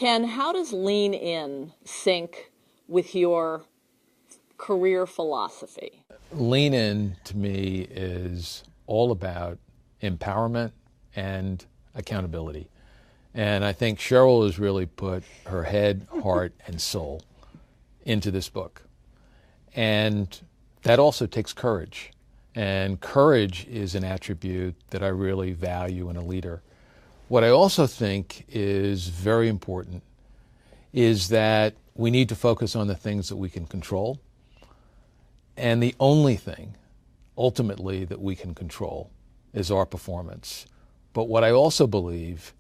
Ken, how does lean in sync with your career philosophy? Lean in to me is all about empowerment and accountability. And I think Sheryl has really put her head, heart, and soul into this book. And that also takes courage. And courage is an attribute that I really value in a leader. What I also think is very important is that we need to focus on the things that we can control. And the only thing, ultimately, that we can control is our performance. But what I also believe